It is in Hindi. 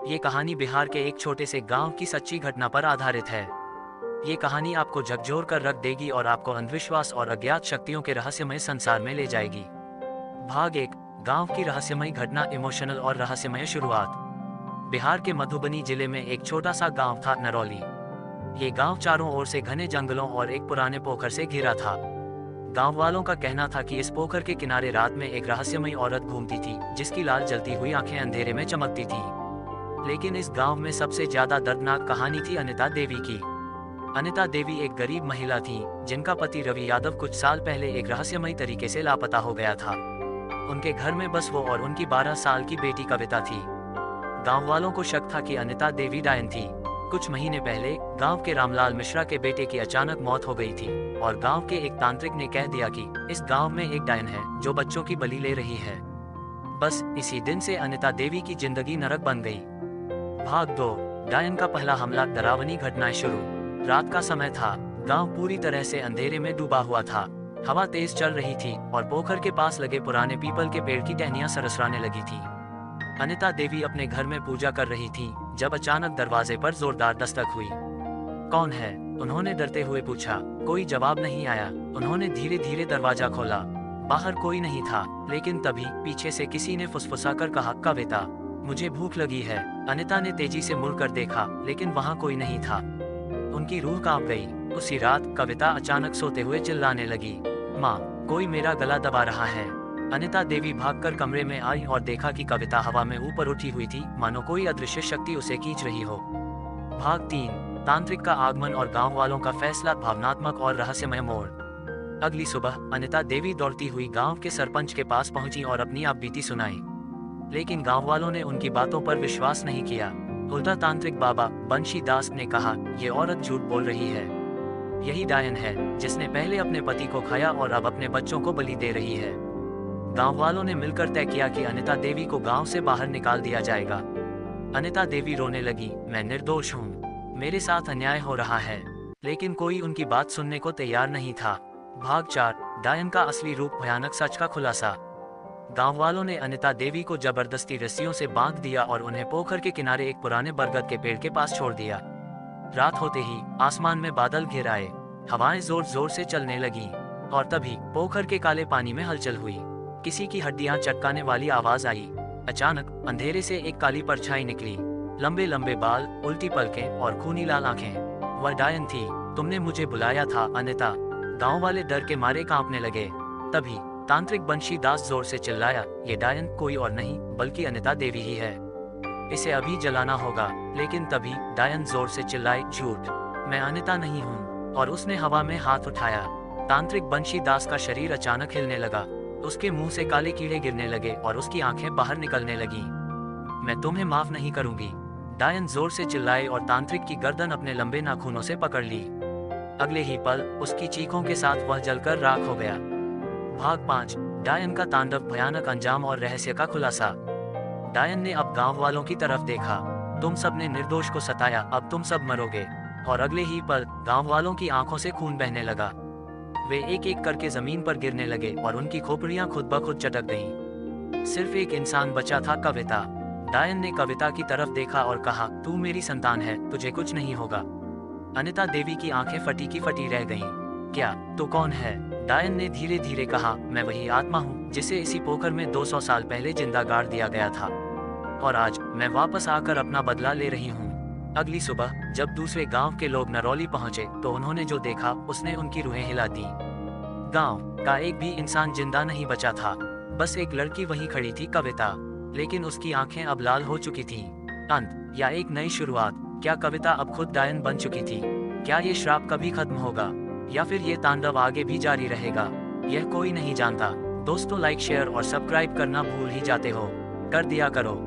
ये कहानी बिहार के एक छोटे से गांव की सच्ची घटना पर आधारित है। ये कहानी आपको झकझोर कर रख देगी और आपको अंधविश्वास और अज्ञात शक्तियों के रहस्यमय संसार में ले जाएगी। भाग 1, गांव की रहस्यमय घटना, इमोशनल और रहस्यमय शुरुआत। बिहार के मधुबनी जिले में एक छोटा सा गांव था, नरौली। ये गांव चारों ओर से घने जंगलों और एक पुराने पोखर से घिरा था। गांव वालों का कहना था कि इस पोखर के किनारे रात में एक रहस्यमयी औरत घूमती थी, जिसकी लाल जलती हुई आंखें अंधेरे में चमकती थी। लेकिन इस गांव में सबसे ज्यादा दर्दनाक कहानी थी अनिता देवी की। अनिता देवी एक गरीब महिला थी, जिनका पति रवि यादव कुछ साल पहले एक रहस्यमयी तरीके से लापता हो गया था। उनके घर में बस वो और उनकी 12 साल की बेटी कविता थी। गांव वालों को शक था कि अनिता देवी डायन थी। कुछ महीने पहले गांव के रामलाल मिश्रा के बेटे की अचानक मौत हो गई थी और गांव के एक तांत्रिक ने कह दिया कि इस गांव में एक डायन है जो बच्चों की बलि ले रही है। बस इसी दिन से अनिता देवी की जिंदगी नरक बन गई। भाग 2, डायन का पहला हमला, डरावनी घटनाएं शुरू। रात का समय था, गांव पूरी तरह से अंधेरे में डूबा हुआ था। हवा तेज चल रही थी और पोखर के पास लगे पुराने पीपल के पेड़ की टहनियां सरसराने लगी थी। अनिता देवी अपने घर में पूजा कर रही थी जब अचानक दरवाजे पर जोरदार दस्तक हुई। कौन है? उन्होंने डरते हुए पूछा। कोई जवाब नहीं आया। उन्होंने धीरे धीरे दरवाजा खोला। बाहर कोई नहीं था, लेकिन तभी पीछे से किसी ने फुसफुसाकर कहा, कविता, मुझे भूख लगी है। अनिता ने तेजी से मुड़कर देखा, लेकिन वहां कोई नहीं था। उनकी रूह कांप गई। उसी रात कविता अचानक सोते हुए चिल्लाने लगी, माँ, कोई मेरा गला दबा रहा है। अनिता देवी भागकर कमरे में आई और देखा कि कविता हवा में ऊपर उठी हुई थी, मानो कोई अदृश्य शक्ति उसे खींच रही हो। भाग 3, तांत्रिक का आगमन और गांव वालों का फैसला, भावनात्मक और रहस्यमय मोड़। अगली सुबह अनिता देवी दौड़ती हुई गांव के सरपंच के पास पहुंची और अपनी आपबीती सुनाई। लेकिन गांव वालों ने उनकी बातों पर विश्वास नहीं किया। उल्टा तांत्रिक बाबा बंशी दास ने कहा, ये औरत झूठ बोल रही है। यही डायन है जिसने पहले अपने पति को खाया और अब अपने बच्चों को बलि दे रही है। गांव वालों ने मिलकर तय किया कि अनिता देवी को गांव से बाहर निकाल दिया जाएगा। अनिता देवी रोने लगी, मैं निर्दोष हूँ, मेरे साथ अन्याय हो रहा है। लेकिन कोई उनकी बात सुनने को तैयार नहीं था। भाग 4, डायन का असली रूप, भयानक सच का खुलासा। गांव वालों ने अनिता देवी को जबरदस्ती रस्सियों से बांध दिया और उन्हें पोखर के किनारे एक पुराने बरगद के पेड़ के पास छोड़ दिया। रात होते ही आसमान में बादल घिर आए, हवाएं जोर जोर से चलने लगी और तभी पोखर के काले पानी में हलचल हुई। किसी की हड्डियां चटकाने वाली आवाज आई। अचानक अंधेरे से एक काली परछाई निकली, लंबे लंबे बाल, उल्टी पलकें और खूनी लाल आंखें। वह डायन थी। तुमने मुझे बुलाया था अनिता। गांव वाले डर के मारे कांपने लगे। तभी तांत्रिक बंशी दास जोर से चिल्लाया, ये डायन कोई और नहीं बल्कि अनिता देवी ही है। इसे अभी जलाना होगा। लेकिन तभी डायन जोर से चिल्लाए, झूठ, मैं अनिता नहीं हूँ। और उसने हवा में हाथ उठाया। तांत्रिक बंशी दास का शरीर अचानक हिलने लगा। उसके मुंह से काले कीड़े गिरने लगे और उसकी आंखें बाहर निकलने लगी। मैं तुम्हें माफ नहीं करूंगी, डायन जोर से चिल्लाए और तांत्रिक की गर्दन अपने लंबे नाखूनों से पकड़ ली। अगले ही पल उसकी चीखों के साथ वह जलकर राख हो गया। भाग 5, डायन का तांडव, भयानक अंजाम और रहस्य का खुलासा। डायन ने अब गांव वालों की तरफ देखा। तुम सब ने निर्दोष को सताया, अब तुम सब मरोगे। और अगले ही पल गांव वालों की आंखों से खून बहने लगा। वे एक एक करके जमीन पर गिरने लगे और उनकी खोपड़ियां खुद ब खुद चटक गईं। सिर्फ एक इंसान बचा था, कविता। डायन ने कविता की तरफ देखा और कहा, तू मेरी संतान है, तुझे कुछ नहीं होगा। अनिता देवी की आंखें फटी की फटी रह गईं। क्या तू कौन है? डायन ने धीरे धीरे कहा, मैं वही आत्मा हूँ जिसे इसी पोखर में 200 साल पहले जिंदा गाड़ दिया गया था और आज मैं वापस आकर अपना बदला ले रही हूँ। अगली सुबह जब दूसरे गांव के लोग नरौली पहुंचे तो उन्होंने जो देखा उसने उनकी रूहें हिला दी। गांव का एक भी इंसान जिंदा नहीं बचा था। बस एक लड़की वहीं खड़ी थी, कविता। लेकिन उसकी आंखें अब लाल हो चुकी थीं। अंत या एक नई शुरुआत? क्या कविता अब खुद डायन बन चुकी थी? क्या ये श्राप कभी खत्म होगा या फिर ये तांडव आगे भी जारी रहेगा? यह कोई नहीं जानता। दोस्तों, लाइक, शेयर और सब्सक्राइब करना भूल ही जाते हो, कर दिया करो।